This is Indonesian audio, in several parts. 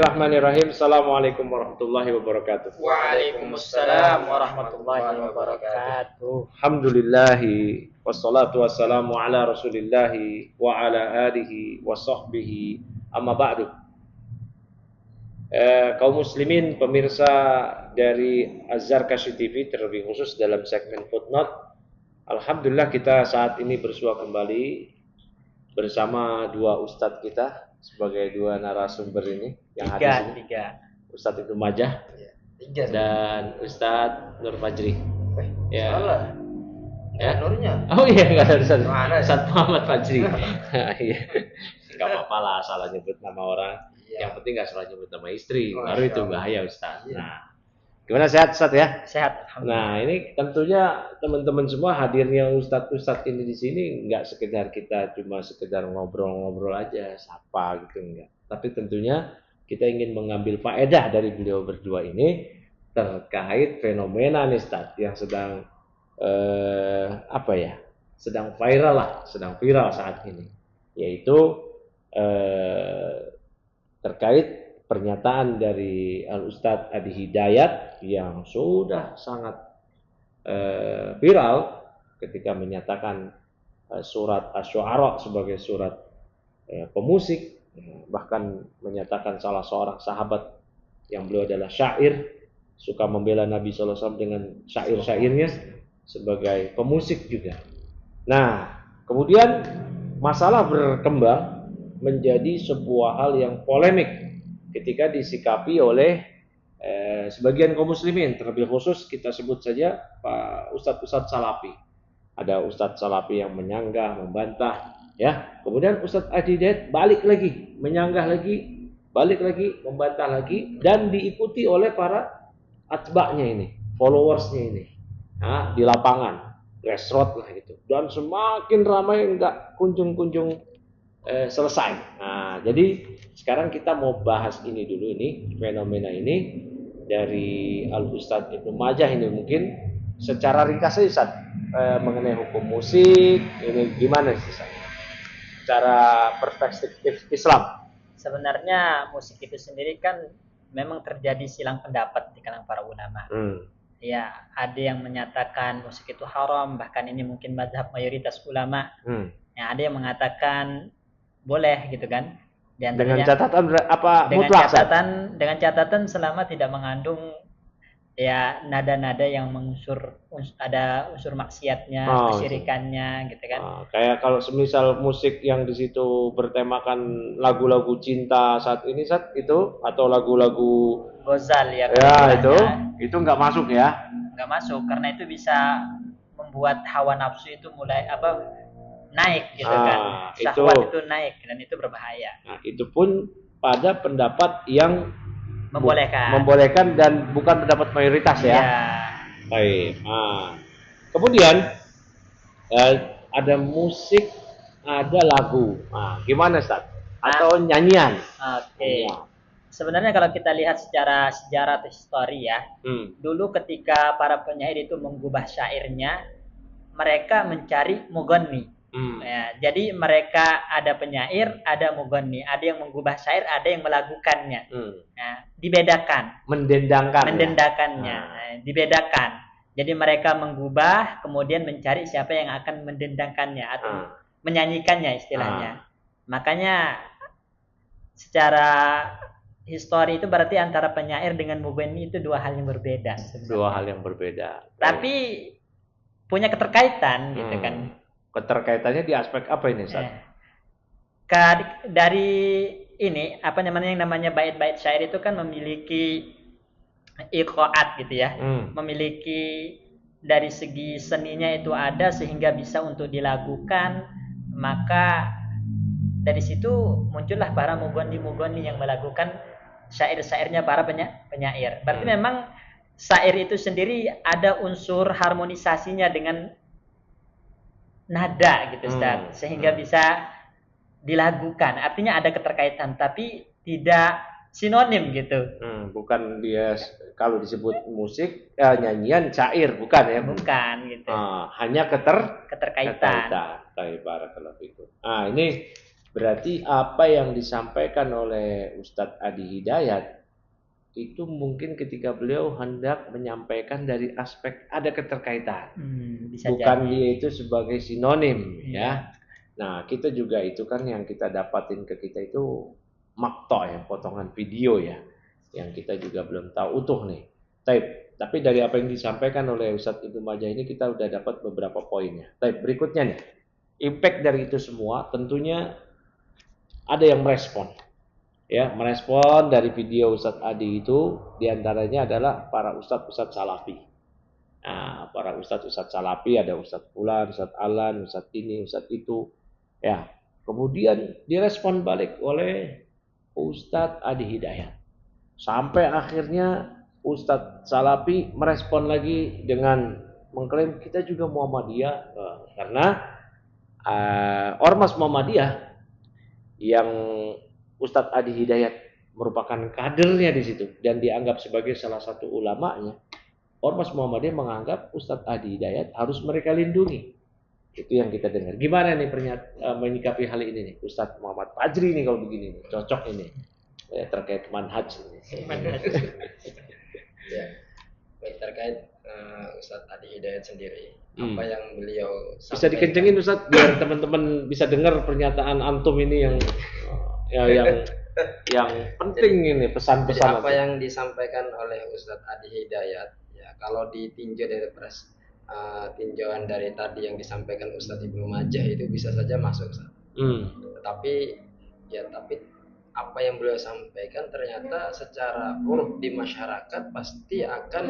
Bismillahirrahmanirrahim. Assalamualaikum warahmatullahi wabarakatuh. Waalaikumsalam warahmatullahi wabarakatuh. Alhamdulillahi wassalatu wassalamu ala rasulillahi wa ala alihi wa sahbihi amma ba'du. Kaum muslimin pemirsa dari Az-Zarkashi TV terlebih khusus dalam segmen Footnote. Alhamdulillah kita saat ini bersua kembali bersama dua ustadz kita sebagai dua narasumber ini yang hadir sini. Ustadz Ibnu Majah dan Ustadz Nur Fajri. Ya. Salah. Ya. Nurnya. Oh iya, nggak ada Ustadz Muhammad Fajri. Iya. Nggak apa-apa lah salah nyebut nama orang. Yang penting nggak salah nyebut nama istri. Baru itu bahaya Ustadz. Nah, gimana sehat Ustadz ya? Sehat. Nah, ini tentunya teman-teman semua hadirnya Ustadz ini di sini nggak sekedar kita cuma sekedar ngobrol-ngobrol aja, sapa gitu enggak. Tapi tentunya kita ingin mengambil faedah dari beliau berdua ini terkait fenomena nih Ustadz yang sedang sedang viral saat ini, yaitu terkait pernyataan dari Al-Ustadz Adi Hidayat yang sudah sangat viral ketika menyatakan surat Asy-Syu'ara sebagai surat pemusik, bahkan menyatakan salah seorang sahabat yang beliau adalah syair, suka membela Nabi SAW dengan syair-syairnya sebagai pemusik juga. Nah, kemudian masalah berkembang menjadi sebuah hal yang polemik ketika disikapi oleh sebagian kaum muslimin, terlebih khusus kita sebut saja Pak Ustadz Salafi. Ada Ustadz Salafi yang menyanggah, membantah, ya. Kemudian Ustadz Adi Hidayat balik lagi, menyanggah lagi, balik lagi, membantah lagi, dan diikuti oleh para atba'nya ini, followersnya ini, nah, di lapangan, grassroots lah itu. Dan semakin ramai nggak kunjung-kunjung selesai. Nah, jadi sekarang kita mau bahas ini dulu, ini fenomena ini dari Al Ustadz Ibnu Majah ini mungkin secara ringkas saja Ustadz, mengenai hukum musik ini gimana sih Ustadz? Secara perspektif Islam. Sebenarnya musik itu sendiri kan memang terjadi silang pendapat di kalangan para ulama. Ya, ada yang menyatakan musik itu haram, bahkan ini mungkin mazhab mayoritas ulama. Yang ada yang mengatakan boleh gitu kan. Dengan catatan apa mutlak? Dengan catatan selama tidak mengandung ya nada-nada yang ada unsur maksiatnya, kesyirikannya gitu kan. Kayak kalau semisal musik yang di situ bertemakan lagu-lagu cinta saat ini itu atau lagu-lagu Ghazal ya. Ya itu nggak masuk ya? Nggak masuk karena itu bisa membuat hawa nafsu itu mulai naik gitu kan. Syahwat itu naik dan itu berbahaya. Nah, itu pun pada pendapat yang membolehkan dan bukan pendapat mayoritas ya. Baik. Nah, kemudian ada musik, ada lagu. Nah, gimana Ustaz? Atau nyanyian? Oke. Sebenarnya kalau kita lihat secara sejarah atau histori ya, dulu ketika para penyair itu mengubah syairnya, mereka mencari mughanni. Ya, jadi mereka ada penyair, ada mughanni, ada yang mengubah syair, ada yang melakukannya. Nah, dibedakan. Mendendakannya. Dibedakan. Jadi mereka mengubah, kemudian mencari siapa yang akan mendendangkannya atau menyanyikannya istilahnya. Makanya secara histori itu berarti antara penyair dengan mughanni itu dua hal yang berbeda. Dua hal yang berbeda. Tapi punya keterkaitan gitu kan. Keterkaitannya di aspek apa ini, Ustaz? Dari ini yang namanya bait-bait syair itu kan memiliki iqaat gitu ya. Memiliki dari segi seninya itu ada sehingga bisa untuk dilakukan, maka dari situ muncullah para mughanni yang melakukan syair-syairnya para penyair. Berarti memang syair itu sendiri ada unsur harmonisasinya dengan nada gitu Ustaz, sehingga bisa dilakukan. Artinya ada keterkaitan tapi tidak sinonim gitu. Bukan dia kalau disebut musik nyanyian syair, bukan ya? Bukan gitu. Hanya keterkaitan. Barakallahu fikum. Ini Berarti apa yang disampaikan oleh Ustadz Adi Hidayat itu mungkin ketika beliau hendak menyampaikan dari aspek ada keterkaitan, bukan jadi. Dia itu sebagai sinonim, ya. Nah, kita juga itu kan yang kita dapatin ke kita itu makto ya, potongan video ya, yang kita juga belum tahu utuh nih. Tapi dari apa yang disampaikan oleh Ustadz Ibnu Majah ini kita udah dapat beberapa poinnya. Berikutnya nih, impact dari itu semua tentunya ada yang merespon. Ya, merespon dari video Ustadz Adi itu diantaranya adalah para Ustadz Salafi. Nah, para Ustadz Salafi ada Ustadz Fulan, Ustadz Alan, Ustadz ini, Ustadz itu. Ya, kemudian direspon balik oleh Ustadz Adi Hidayat. Sampai akhirnya Ustadz Salafi merespon lagi dengan mengklaim kita juga Muhammadiyah, karena Ormas Muhammadiyah yang Ustadz Adi Hidayat merupakan kadernya di situ dan dianggap sebagai salah satu ulamanya. Ormas Muhammadiyah menganggap Ustadz Adi Hidayat harus mereka lindungi. Itu yang kita dengar. Gimana nih menyikapi hal ini nih, Ustadz Muhammad Fajri nih kalau begini nih, cocok ini ya, terkait manhaj ini. Ya, baik terkait Ustadz Adi Hidayat sendiri, apa yang beliau sampaikan. Bisa dikencengin Ustadz biar teman-teman bisa dengar pernyataan antum ini yang penting ini pesan-pesan. Apa yang disampaikan oleh Ustadz Adi Hidayat ya, kalau ditinjau dari tinjauan dari tadi yang disampaikan Ustadz Ibnu Majah itu bisa saja masuk, Ustadz. Tapi apa yang beliau sampaikan ternyata secara uruf di masyarakat pasti akan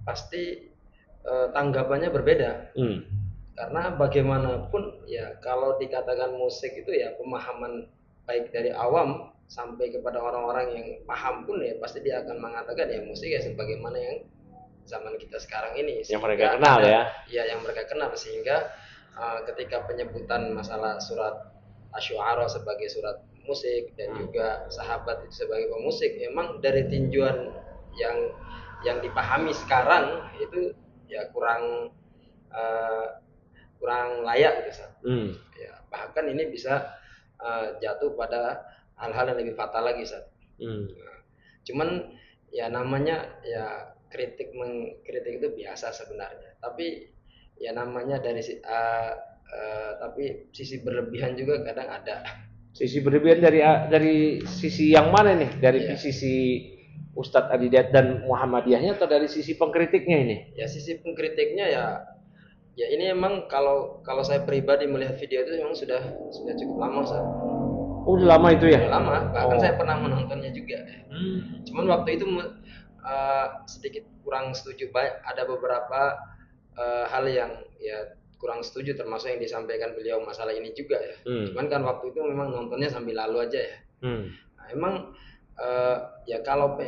pasti tanggapannya berbeda. Karena bagaimanapun ya kalau dikatakan musik itu ya pemahaman baik dari awam sampai kepada orang-orang yang paham pun ya pasti dia akan mengatakan ya musik ya sebagaimana yang zaman kita sekarang ini. Yang mereka kenal ya. Ya yang mereka kenal, sehingga ketika penyebutan masalah surat Asy-Syu'ara sebagai surat musik dan juga sahabat itu sebagai pemusik, memang dari tinjauan yang dipahami sekarang itu ya kurang layak gitu, ya, bahkan ini bisa jatuh pada hal-hal yang lebih fatal lagi, cuman ya namanya ya kritik itu biasa sebenarnya, tapi ya namanya tapi sisi berlebihan juga kadang ada. Sisi berlebihan dari sisi yang mana nih? Dari sisi Ustadz Adi Hidayat dan Muhammadiyahnya atau dari sisi pengkritiknya ini? Ya sisi pengkritiknya ya ini emang kalau saya pribadi melihat video itu memang sudah cukup lama, Oh, udah lama itu ya? Udah lama, bahkan saya pernah menontonnya juga. Cuman waktu itu sedikit kurang setuju, ada beberapa hal yang ya kurang setuju, termasuk yang disampaikan beliau masalah ini juga ya. Cuman kan waktu itu memang nontonnya sambil lalu aja ya. Nah, emang ya kalau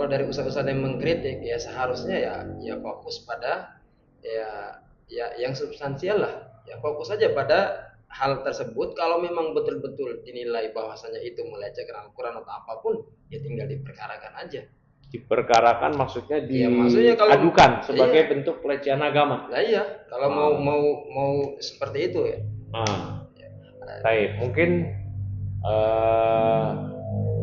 dari ustaz-ustaz yang mengkritik ya seharusnya ya fokus pada ya yang substansial lah, ya fokus saja pada hal tersebut. Kalau memang betul-betul dinilai bahwasanya itu melecehkan Al-Quran atau apapun, ya tinggal diperkarakan aja. Diperkarakan maksudnya diadukan sebagai bentuk pelecehan agama. Nah iya, kalau mau seperti itu ya. Baik, mungkin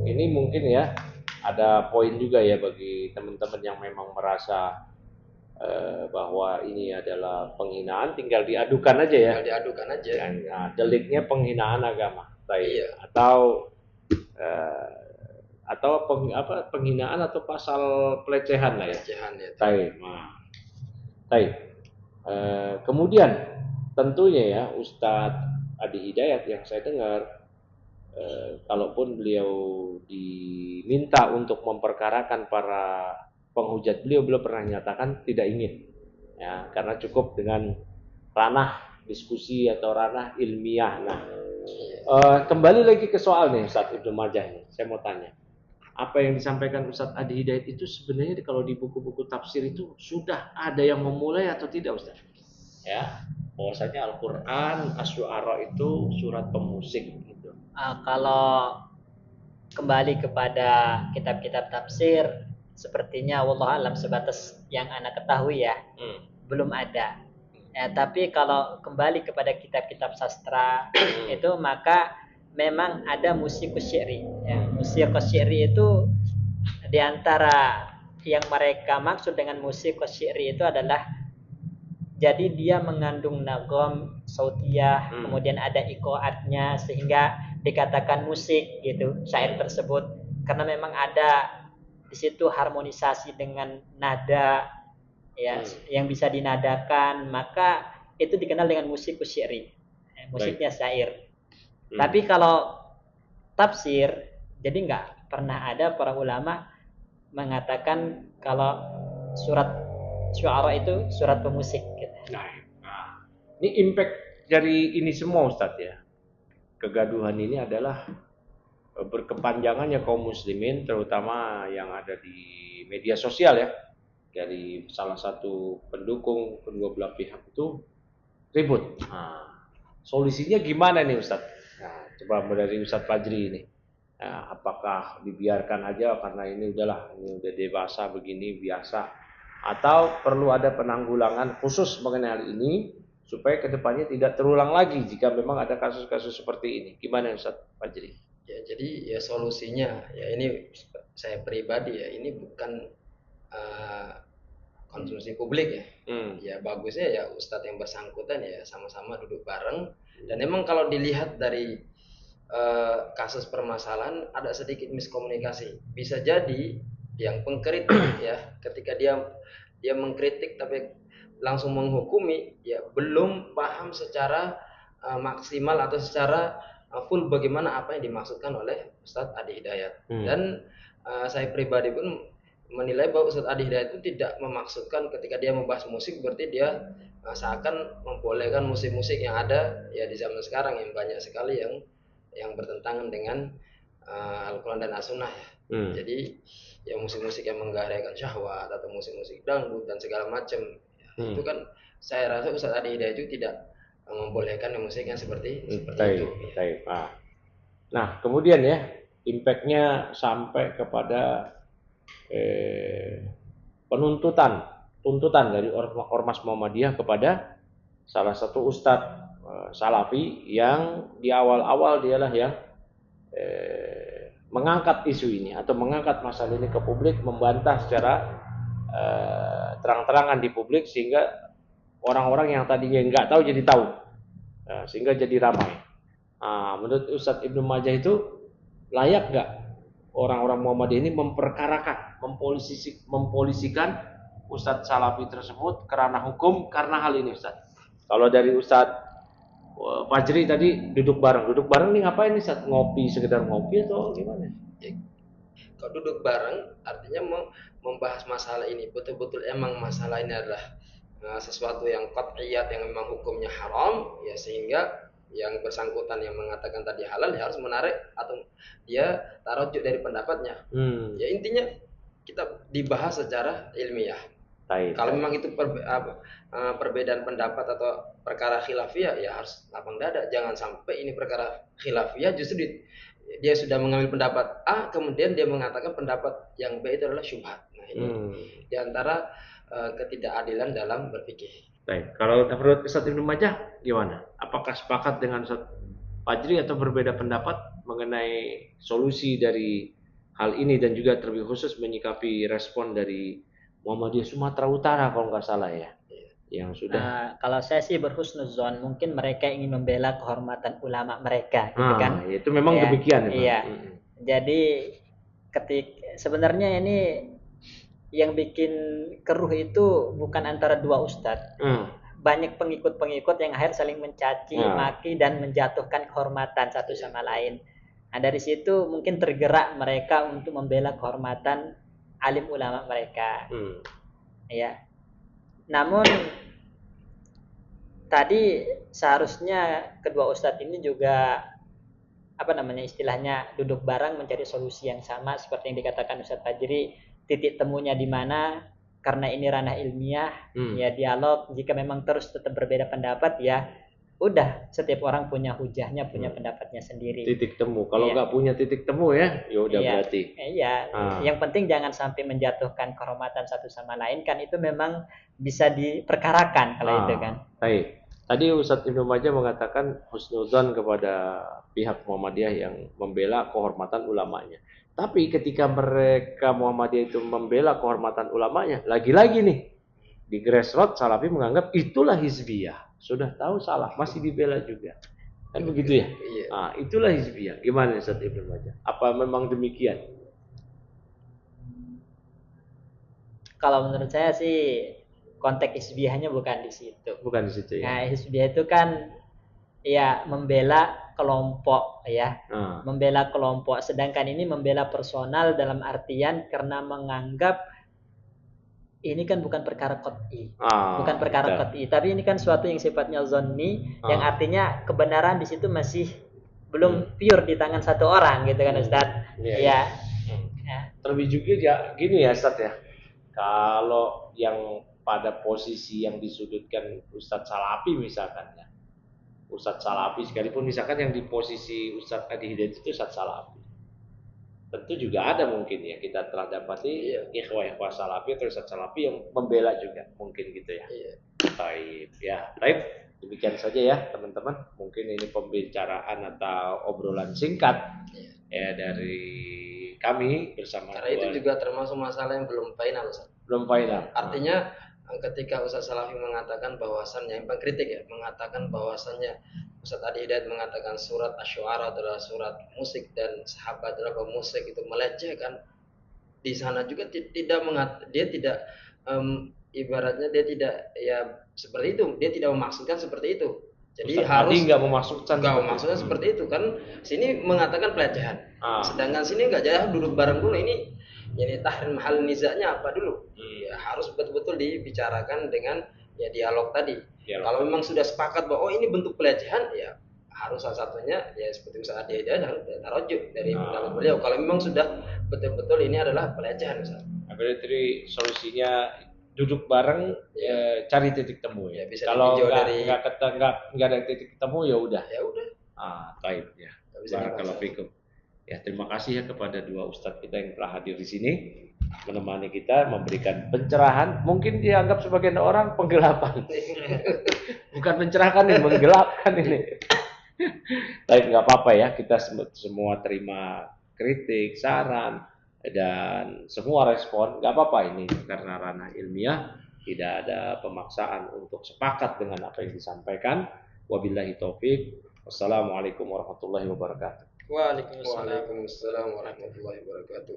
ini mungkin ya ada poin juga ya bagi teman-teman yang memang merasa bahwa ini adalah penghinaan, tinggal diadukan aja ya. Tinggal diadukan aja. Nah, deliknya penghinaan agama, baik. Iya. Atau penghinaan atau pasal pelecehan lah ya. Pelecehan ya. Baik. Kemudian tentunya ya Ustadz Adi Hidayat yang saya dengar, kalaupun beliau diminta untuk memperkarakan para penghujat beliau pernah nyatakan tidak ingin, ya, karena cukup dengan ranah diskusi atau ranah ilmiah. Nah, kembali lagi ke soal nih Ustadz Ibnu Majah ini, saya mau tanya, apa yang disampaikan Ustadz Adi Hidayat itu sebenarnya kalau di buku-buku tafsir itu sudah ada yang memulai atau tidak, Ustadz? Ya, bahwasanya Al-Quran Asy-Syu'ara itu surat pemusik gitu. Kalau kembali kepada kitab-kitab tafsir, sepertinya wallahu alam sebatas yang anak ketahui ya, belum ada Ya, tapi kalau kembali kepada kitab-kitab sastra itu maka memang ada musikus syairi. Ya, musikus syairi itu di antara yang mereka maksud dengan musikus syairi itu adalah jadi dia mengandung nagom, sautiyah, kemudian ada iqaatnya sehingga dikatakan musik gitu syair tersebut karena memang ada di situ harmonisasi dengan nada ya yang bisa dinadakan, maka itu dikenal dengan musikus syairi. Musiknya syair. Tapi kalau tafsir jadi nggak pernah ada para ulama mengatakan kalau surat Syu'ara itu surat pemusik gitu. Nah, ini impact dari ini semua Ustadz ya. Kegaduhan ini adalah berkepanjangannya kaum muslimin terutama yang ada di media sosial ya. Dari salah satu pendukung kedua belah pihak itu ribut. Nah, solusinya gimana nih Ustadz? Nah, coba dari Ustadz Fajri ini. Nah, apakah dibiarkan aja karena ini udahlah, ini udah dewasa begini biasa, atau perlu ada penanggulangan khusus mengenai hal ini supaya kedepannya tidak terulang lagi jika memang ada kasus-kasus seperti ini? Gimana Ustaz Fajri? Ya, jadi ya solusinya ya ini saya pribadi ya ini bukan konsumsi publik ya. Ya bagusnya ya Ustadz yang bersangkutan ya sama-sama duduk bareng dan memang kalau dilihat dari kasus permasalahan ada sedikit miskomunikasi. Bisa jadi yang pengkritik ya ketika dia mengkritik tapi langsung menghukumi ya belum paham secara maksimal atau secara full bagaimana apa yang dimaksudkan oleh Ustadz Adi Hidayat. Dan saya pribadi pun menilai bahwa Ustadz Adi Hidayat itu tidak memaksudkan ketika dia membahas musik berarti dia seakan membolehkan musik-musik yang ada ya di zaman sekarang yang banyak sekali yang bertentangan dengan Al-Quran dan As-Sunnah ya. Jadi ya musik-musik yang menggairahkan syahwat atau musik-musik dangdut dan segala macam ya, itu kan saya rasa Ustadz Adi Hidayat itu tidak membolehkan musik yang seperti itu. Nah kemudian ya impactnya sampai kepada tuntutan dari Ormas Muhammadiyah kepada salah satu ustadz salafi yang di awal-awal dialah yang mengangkat isu ini atau mengangkat masalah ini ke publik, membantah secara terang-terangan di publik sehingga orang-orang yang tadinya nggak tahu jadi tahu, sehingga jadi ramai. Menurut Ustadz Ibnu Majah itu layak nggak orang-orang Muhammadiyah ini memperkarakan, mempolisikan Ustadz Salafi tersebut kerana hukum karena hal ini Ustadz? Kalau dari Ustadz Fajri tadi duduk bareng nih ngapain nih Ustadz? Ngopi, sekedar ngopi atau gimana? Kalau duduk bareng artinya membahas masalah ini betul-betul emang masalah ini adalah sesuatu yang qat'iyat yang memang hukumnya haram ya sehingga yang bersangkutan yang mengatakan tadi halal ya harus menarik atau dia tarujuk dari pendapatnya. Ya intinya kita dibahas secara ilmiah. Kalau memang itu perbedaan pendapat atau perkara khilafiyah ya harus lapang dada. Jangan sampai ini perkara khilafiyah justru dia sudah mengambil pendapat A kemudian dia mengatakan pendapat yang B itu adalah syubhat. Nah ini diantara ketidakadilan dalam berpikir. Baik, kalau menurut Ustadz Ibnu Majah gimana? Apakah sepakat dengan Ustadz Fajri atau berbeda pendapat mengenai solusi dari hal ini dan juga terlebih khusus menyikapi respon dari Muhammadiyah Sumatera Utara kalau nggak salah ya? Yang sudah. Kalau saya sih berhusnuzon, mungkin mereka ingin membela kehormatan ulama mereka, gitu kan? Itu memang demikian. Iya. Jadi sebenarnya ini yang bikin keruh itu bukan antara dua ustadz. Banyak pengikut-pengikut yang akhir saling mencaci, maki dan menjatuhkan kehormatan satu sama lain. Nah dari situ mungkin tergerak mereka untuk membela kehormatan alim ulama mereka. Ya. Namun tadi seharusnya kedua ustadz ini juga istilahnya duduk bareng mencari solusi yang sama seperti yang dikatakan Ustadz Fajri. Titik temunya di mana? Karena ini ranah ilmiah, ya dialog. Jika memang terus tetap berbeda pendapat, ya udah setiap orang punya hujahnya, punya pendapatnya sendiri. Titik temu. Kalau nggak punya titik temu ya udah berarti. Iya. Yang penting jangan sampai menjatuhkan kehormatan satu sama lain, kan itu memang bisa diperkarakan kalau itu kan. Baik. Tadi Ustadz Ibnu Majah mengatakan husnudzon kepada pihak Muhammadiyah yang membela kehormatan ulamanya. Tapi ketika mereka Muhammadiyah itu membela kehormatan ulamanya, lagi-lagi nih di grassroots Salafi menganggap itulah hizbiyah. Sudah tahu salah, masih dibela juga. Kan begitu ya? Iya. Nah, itulah hizbiyah. Gimana Ustadz Ibnu Majah? Apa memang demikian? Kalau menurut saya sih konteks hizbiyahnya bukan di situ. Bukan di situ ya. Nah, hizbiyah itu kan ya membela kelompok ya. Membela kelompok, sedangkan ini membela personal dalam artian karena menganggap ini kan bukan perkara qat'i. Bukan perkara qat'i, tapi ini kan suatu yang sifatnya zonni, yang artinya kebenaran di situ masih belum pure di tangan satu orang gitu kan Ustaz. Ya. Terlebih juga ya gini ya Ustaz ya. Kalau yang pada posisi yang disudutkan Ustadz Salafi misalkan ya, Ustadz Salafi sekalipun misalkan yang di posisi Ustadz Adi Hidayat itu Ustadz Salafi, tentu juga ada mungkin ya kita telah dapati ikhwah Salafi atau Ustadz Salafi yang membela juga mungkin gitu ya. Baik ya, baik demikian saja ya teman-teman, mungkin ini pembicaraan atau obrolan singkat ya dari kami bersama. Karena itu juga termasuk masalah yang belum final Ustaz. Belum final. Artinya ketika Ustaz Salafi mengatakan bahwasannya, yang pengkritik ya, mengatakan bahwasannya Ustaz Adi Hidayat mengatakan surat Asy-Syu'ara adalah surat musik dan sahabat adalah pemusik, itu melecehkan. Di sana juga dia tidak ibaratnya dia tidak ya seperti itu, dia tidak memaksudkan seperti itu. Jadi Ustaz harus nggak memasukkan seperti itu kan. Sini mengatakan pelecehan. Sedangkan sini nggak jauh duduk bareng dulu, ini tahrim hal nizaknya apa dulu. Ya harus betul-betul dibicarakan dengan ya dialog tadi. Kalau memang sudah sepakat bahwa ini bentuk pelecehan, ya harus salah satunya ya seperti Ustaz Adi Hidayat harus tarojuk dari pendapat beliau. Kalau memang sudah betul-betul ini adalah pelecehan Ustaz. Berarti solusinya duduk bareng, cari titik temu ya. Kalau nggak ada titik temu ya udah. Baik ya. Barakallahu fikum. Ya, terima kasih ya kepada dua ustadz kita yang telah hadir di sini menemani kita, memberikan pencerahan. Mungkin dianggap sebagian orang penggelapan. Bukan mencerahkan ini, menggelapkan ini. Tapi nggak apa-apa ya, kita semua terima kritik, saran, dan semua respon. Nggak apa-apa ini karena ranah ilmiah, tidak ada pemaksaan untuk sepakat dengan apa yang disampaikan. Wabillahi taufik. Wassalamualaikum warahmatullahi wabarakatuh. Waalaikumsalam warahmatullahi wabarakatuh.